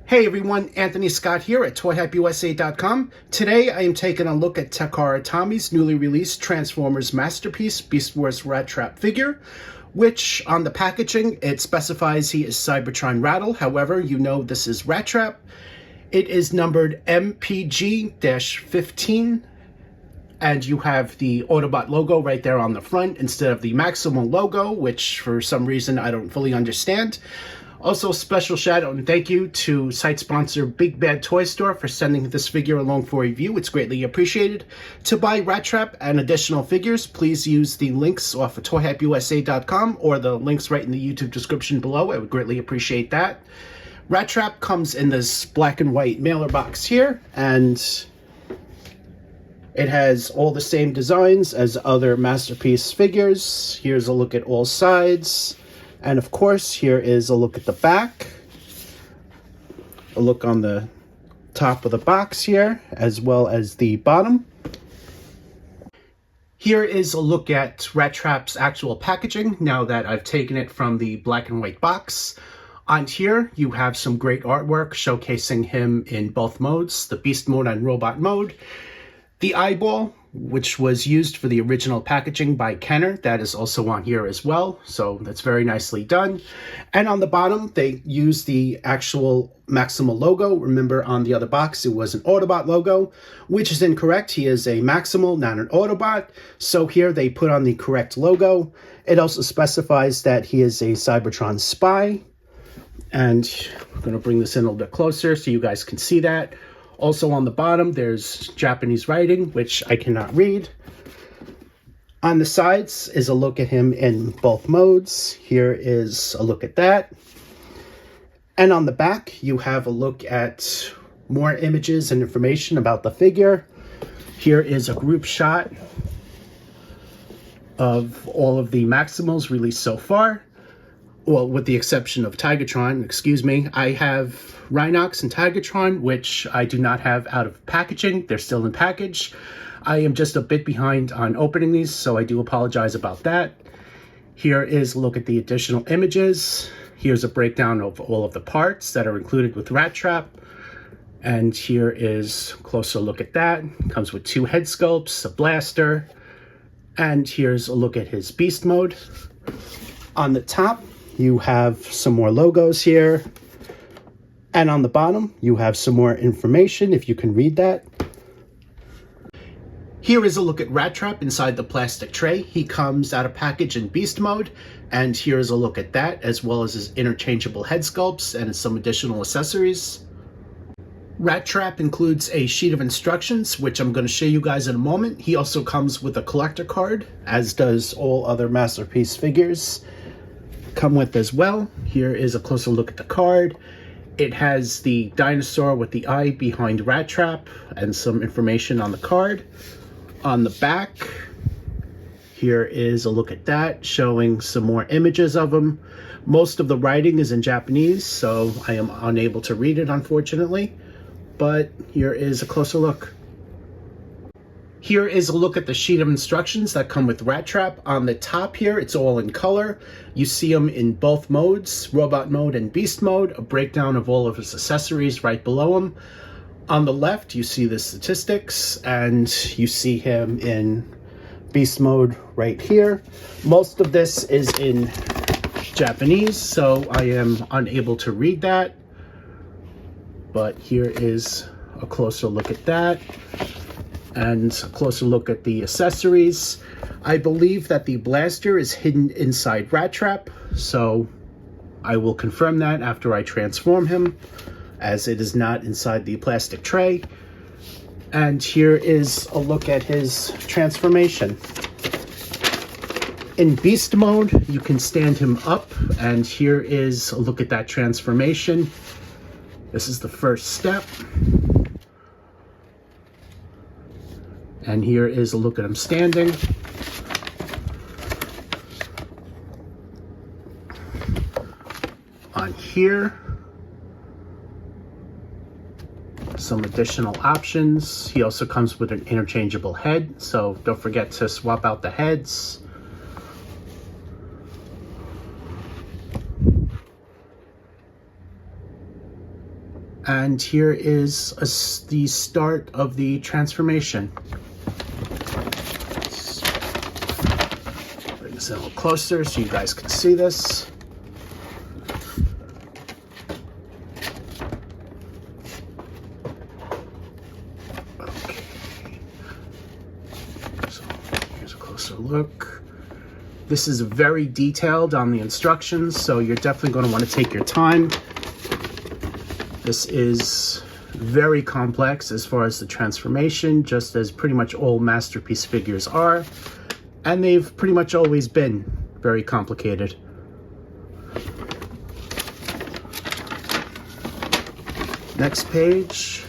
Hey everyone, Anthony Scott here at ToyHypeUSA.com. Today I am taking a look at Takara Tomy's newly released Transformers Masterpiece Beast Wars Rattrap figure, which on the packaging it specifies he is Cybertron Rattle. However, you know this is Rattrap. It is numbered MPG-15, and you have the Autobot logo right there on the front instead of the Maximal logo, which for some reason I don't fully understand. Also, special shout out and thank you to site sponsor BigBadToyStore for sending this figure along for review. It's greatly appreciated. To buy Rattrap and additional figures, please use the links off of ToyHypeUSA.com or the links right in the YouTube description below. I would greatly appreciate that. Rattrap comes in this black and white mailer box here, and it has all the same designs as other Masterpiece figures. Here's a look at all sides. And of course, here is a look at the back, a look on the top of the box here, as well as the bottom. Here is a look at Rattrap's actual packaging now that I've taken it from the black and white box. On here, you have some great artwork showcasing him in both modes, the Beast mode and Robot mode. The eyeball, which was used for the original packaging by Kenner, that is also on here as well, so that's very nicely done. And on the bottom, they use the actual Maximal logo. Remember, on the other box, it was an Autobot logo, which is incorrect. He is a Maximal, not an Autobot, so here they put on the correct logo. It also specifies that he is a Cybertron spy, and I'm going to bring this in a little bit closer so you guys can see that. Also on the bottom, there's Japanese writing, which I cannot read. On the sides is a look at him in both modes. Here is a look at that. And on the back, you have a look at more images and information about the figure. Here is a group shot of all of the Maximals released so far. Well, with the exception of Tigatron, excuse me. I have Rhinox and Tigatron, which I do not have out of packaging. They're still in package. I am just a bit behind on opening these, so I do apologize about that. Here is a look at the additional images. Here's a breakdown of all of the parts that are included with Rattrap. And here is a closer look at that. It comes with 2 head sculpts, a blaster, and here's a look at his Beast mode. On the top, you have some more logos here. And on the bottom, you have some more information, if you can read that. Here is a look at Rattrap inside the plastic tray. He comes out of package in Beast mode. And here's a look at that, as well as his interchangeable head sculpts and some additional accessories. Rattrap includes a sheet of instructions, which I'm going to show you guys in a moment. He also comes with a collector card, as does all other Masterpiece figures come with as well. Here is a closer look at the card. It has the dinosaur with the eye behind Rattrap and some information on the card. On the back, here is a look at that, showing some more images of him. Most of the writing is in Japanese, so I am unable to read it, unfortunately. But here is a closer look. Here is a look at the sheet of instructions that come with Rattrap. On the top here, it's all in color. You see him in both modes, Robot mode and Beast mode, a breakdown of all of his accessories right below him. On the left, you see the statistics, and you see him in Beast mode right here. Most of this is in Japanese, so I am unable to read that. But here is a closer look at that. And a closer look at the accessories. I believe that the blaster is hidden inside Rattrap, so I will confirm that after I transform him, as it is not inside the plastic tray. And here is a look at his transformation. In Beast mode, you can stand him up, and here is a look at that transformation. This is the first step. And here is a look at him standing. On here, some additional options. He also comes with an interchangeable head, so don't forget to swap out the heads. And here is the start of the transformation. Let's bring this in a little closer so you guys can see this. Okay. So here's a closer look. This is very detailed on the instructions, so you're definitely going to want to take your time. This is very complex as far as the transformation, just as pretty much all Masterpiece figures are, and they've pretty much always been very complicated. Next page.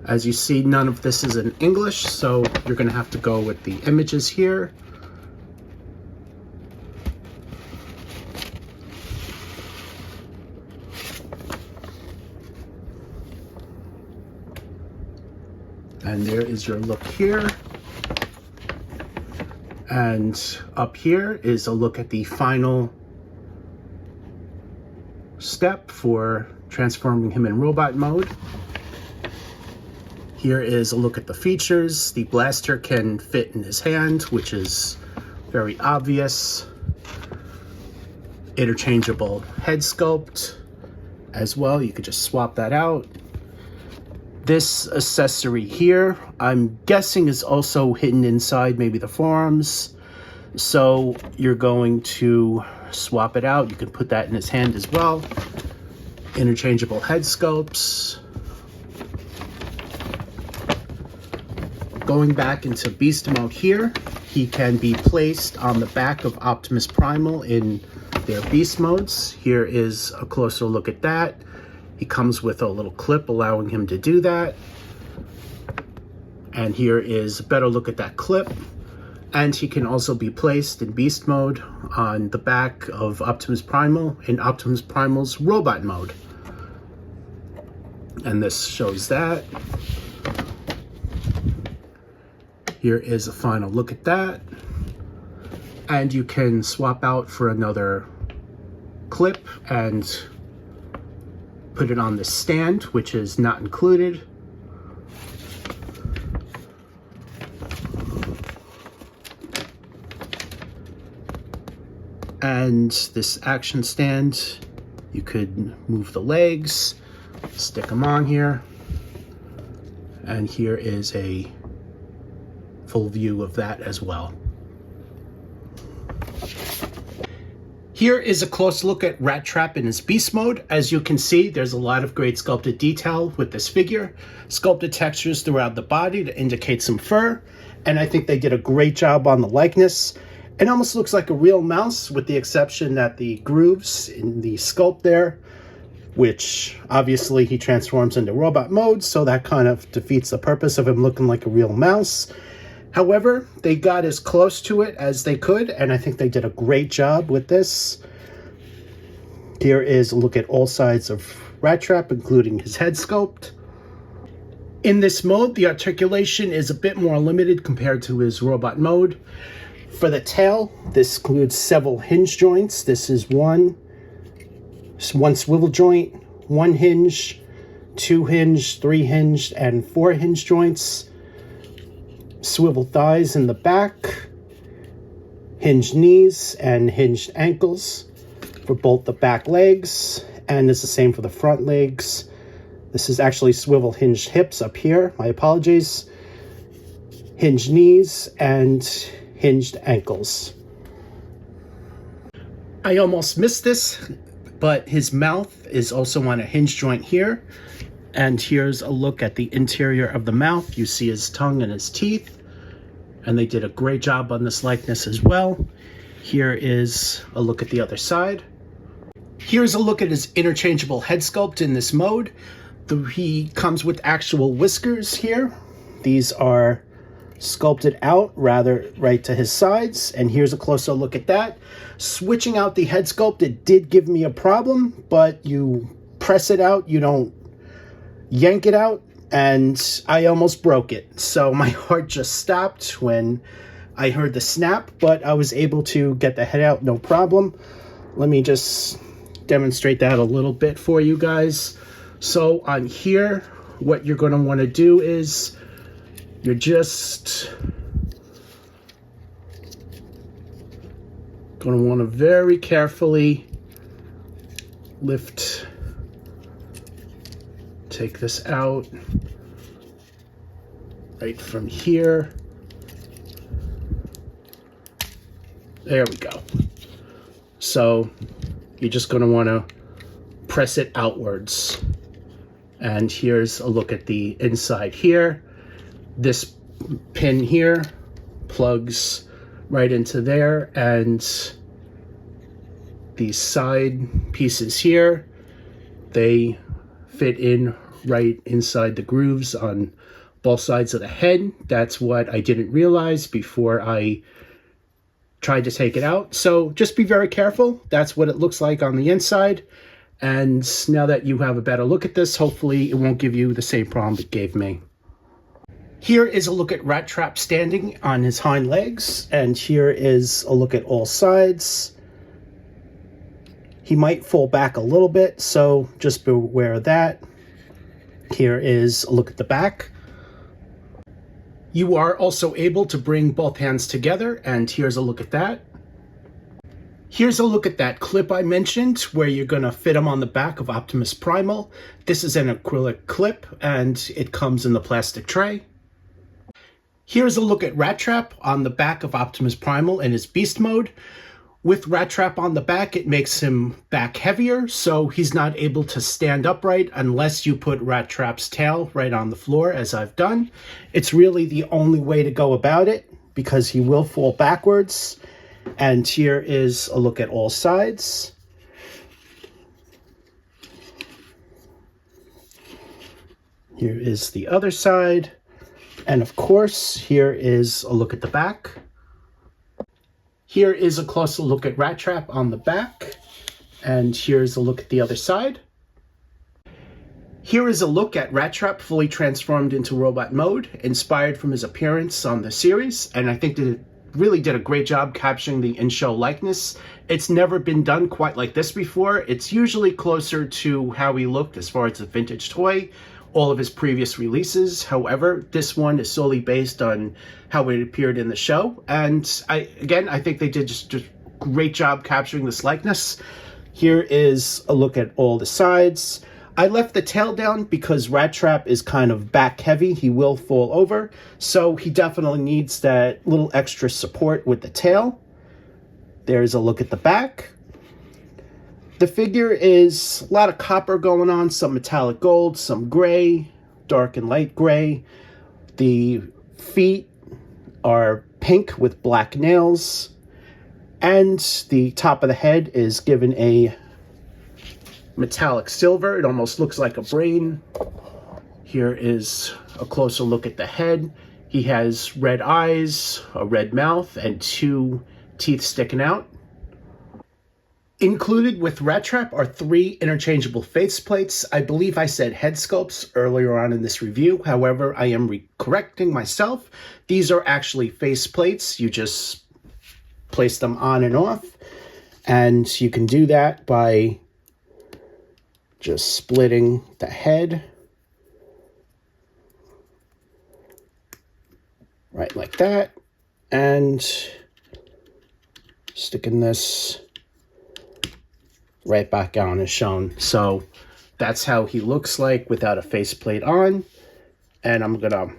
As you see, none of this is in English, so you're going to have to go with the images here. And there is your look here. And up here is a look at the final step for transforming him in robot mode. Here is a look at the features. The blaster can fit in his hand, which is very obvious. Interchangeable head sculpt as well. You could just swap that out. This accessory here, I'm guessing is also hidden inside maybe the forearms. So you're going to swap it out. You can put that in his hand as well. Interchangeable head sculpts. Going back into beast mode here, he can be placed on the back of Optimus Primal in their beast modes. Here is a closer look at that. He comes with a little clip allowing him to do that. And here is a better look at that clip. And he can also be placed in beast mode on the back of Optimus Primal in Optimus Primal's robot mode. And this shows that. Here is a final look at that. And you can swap out for another clip and put it on the stand, which is not included. And this action stand, you could move the legs, stick them on here. And here is a full view of that as well. Here is a close look at Rattrap in his beast mode. As you can see, there's a lot of great sculpted detail with this figure. Sculpted textures throughout the body to indicate some fur. And I think they did a great job on the likeness. It almost looks like a real mouse, with the exception that the grooves in the sculpt there, which obviously he transforms into robot mode, so that kind of defeats the purpose of him looking like a real mouse. However, they got as close to it as they could, and I think they did a great job with this. Here is a look at all sides of Rattrap, including his head sculpt. In this mode, the articulation is a bit more limited compared to his robot mode. For the tail, this includes several hinge joints. This is one swivel joint, one hinge, two hinge, three hinged, and four hinge joints. Swivel thighs in the back, hinged knees and hinged ankles for both the back legs, and it's the same for the front legs. This is actually swivel hinged hips up here, my apologies. Hinged knees and hinged ankles. I almost missed this, but his mouth is also on a hinge joint here. And here's a look at the interior of the mouth. You see his tongue and his teeth. And they did a great job on this likeness as well. Here is a look at the other side. Here's a look at his interchangeable head sculpt in this mode. He comes with actual whiskers here. These are sculpted out rather right to his sides. And here's a closer look at that. Switching out the head sculpt, it did give me a problem, but you press it out, you don't yank it out, and I almost broke it. So my heart just stopped when I heard the snap, but I was able to get the head out, no problem. Let me just demonstrate that a little bit for you guys. So on here, what you're going to want to do is you're just going to want to very carefully take this out right from here. There we go. So you're just going to want to press it outwards. And here's a look at the inside here. This pin here plugs right into there, and these side pieces here, they fit in right inside the grooves on both sides of the head. That's what I didn't realize before I tried to take it out. So just be very careful. That's what it looks like on the inside. And now that you have a better look at this, hopefully it won't give you the same problem it gave me. Here is a look at Rattrap standing on his hind legs, and here is a look at all sides. He might fall back a little bit, so just be aware of that. Here is a look at the back. You are also able to bring both hands together, and here's a look at that. Here's a look at that clip I mentioned where you're going to fit them on the back of Optimus Primal. This is an acrylic clip, and it comes in the plastic tray. Here's a look at Rattrap on the back of Optimus Primal in his beast mode. With Rattrap on the back, it makes him back heavier, so he's not able to stand upright unless you put Rattrap's tail right on the floor, as I've done. It's really the only way to go about it, because he will fall backwards. And here is a look at all sides. Here is the other side. And of course, here is a look at the back. Here is a closer look at Rattrap on the back, and here's a look at the other side. Here is a look at Rattrap fully transformed into robot mode, inspired from his appearance on the series, and I think that it really did a great job capturing the in-show likeness. It's never been done quite like this before. It's usually closer to how he looked as far as a vintage toy, all of his previous releases. However, this one is solely based on how it appeared in the show. And I think they did just a great job capturing this likeness. Here is a look at all the sides. I left the tail down because Rattrap is kind of back heavy. He will fall over. So he definitely needs that little extra support with the tail. There's a look at the back. The figure is a lot of copper going on, some metallic gold, some gray, dark and light gray. The feet are pink with black nails. And the top of the head is given a metallic silver. It almost looks like a brain. Here is a closer look at the head. He has red eyes, a red mouth, and 2 teeth sticking out. Included with Rattrap are 3 interchangeable faceplates. I believe I said head sculpts earlier on in this review. However, I am correcting myself. These are actually faceplates. You just place them on and off. And you can do that by just splitting the head. Right like that. And sticking this right back on as shown. So that's how he looks like without a faceplate on. And I'm gonna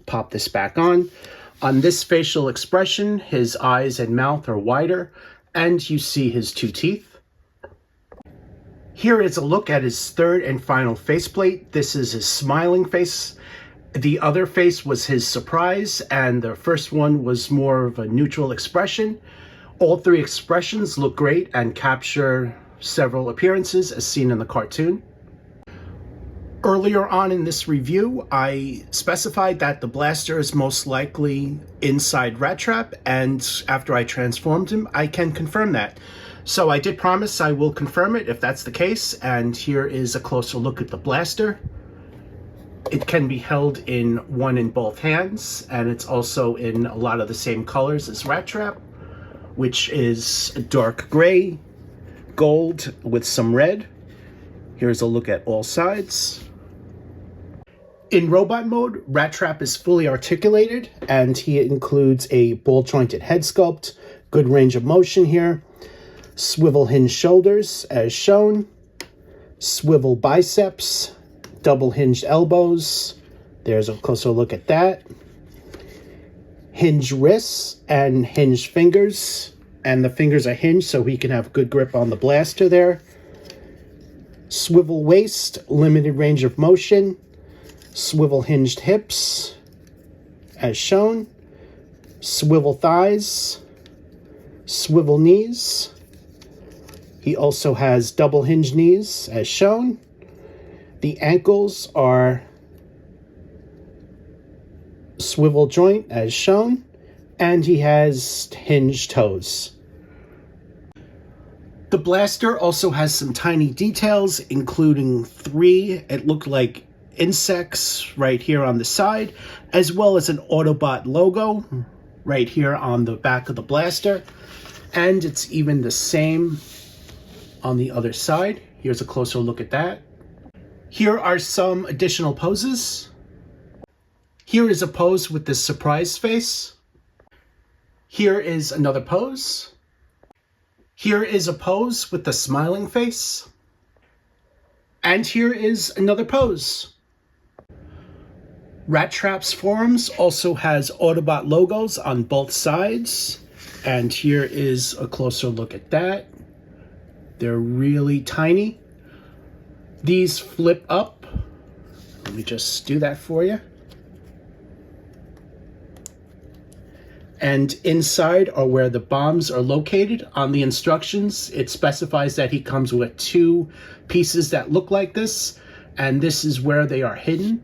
pop this back on. On this facial expression, his eyes and mouth are wider, and you see his 2 teeth. Here is a look at his 3rd and final faceplate. This is his smiling face. The other face was his surprise, and the first one was more of a neutral expression. All 3 expressions look great and capture several appearances as seen in the cartoon. Earlier on in this review, I specified that the blaster is most likely inside Rattrap, and after I transformed him, I can confirm that. So I did promise I will confirm it if that's the case, and here is a closer look at the blaster. It can be held in one in both hands, and it's also in a lot of the same colors as Rattrap, which is dark gray, gold with some red. Here's a look at all sides. In robot mode, Rattrap is fully articulated, and he includes a ball-jointed head sculpt, good range of motion here, swivel hinge shoulders as shown, swivel biceps, double hinged elbows. There's a closer look at that. Hinged wrists and hinged fingers, and the fingers are hinged so he can have good grip on the blaster there. Swivel waist, limited range of motion, swivel hinged hips as shown, swivel thighs, swivel knees. He also has double hinged knees as shown. The ankles are swivel joint as shown, and he has hinged toes. The blaster also has some tiny details, including 3, it looked like insects right here on the side, as well as an Autobot logo right here on the back of the blaster. And it's even the same on the other side. Here's a closer look at that. Here are some additional poses. Here is a pose with this surprise face. Here is another pose. Here is a pose with the smiling face. And here is another pose. Rattrap's forums also has Autobot logos on both sides. And here is a closer look at that. They're really tiny. These flip up. Let me just do that for you. And inside are where the bombs are located. On the instructions, it specifies that he comes with 2 pieces that look like this, and this is where they are hidden.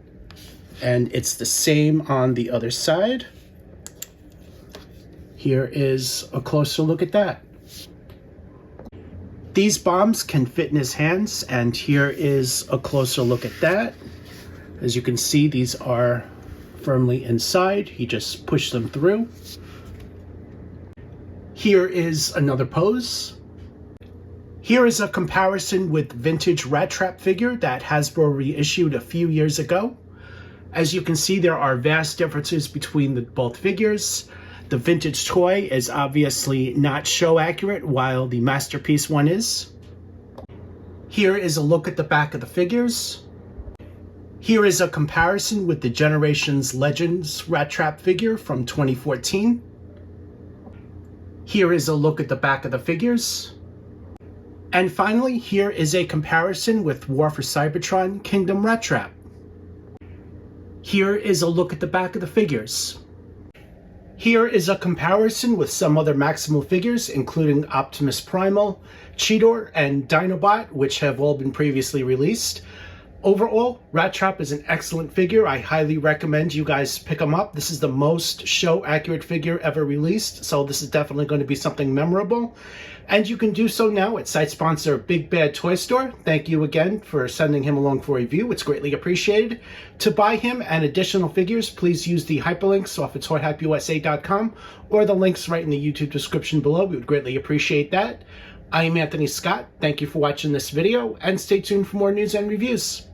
And it's the same on the other side. Here is a closer look at that. These bombs can fit in his hands, and here is a closer look at that. As you can see, these are firmly inside. He just pushed them through. Here is another pose. Here is a comparison with vintage Rattrap figure that Hasbro reissued a few years ago. As you can see, there are vast differences between both figures. The vintage toy is obviously not show accurate, while the masterpiece one is. Here is a look at the back of the figures. Here is a comparison with the Generations Legends Rattrap figure from 2014. Here is a look at the back of the figures. And finally, here is a comparison with War for Cybertron Kingdom Rattrap. Here is a look at the back of the figures. Here is a comparison with some other Maximal figures, including Optimus Primal, Cheetor, and Dinobot, which have all been previously released. Overall, Rattrap is an excellent figure. I highly recommend you guys pick him up. This is the most show-accurate figure ever released, so this is definitely going to be something memorable. And you can do so now at site sponsor BigBadToyStore. Thank you again for sending him along for a review. It's greatly appreciated. To buy him and additional figures, please use the hyperlinks off of ToyHypeUSA.com or the links right in the YouTube description below. We would greatly appreciate that. I am Anthony Scott. Thank you for watching this video, and stay tuned for more news and reviews.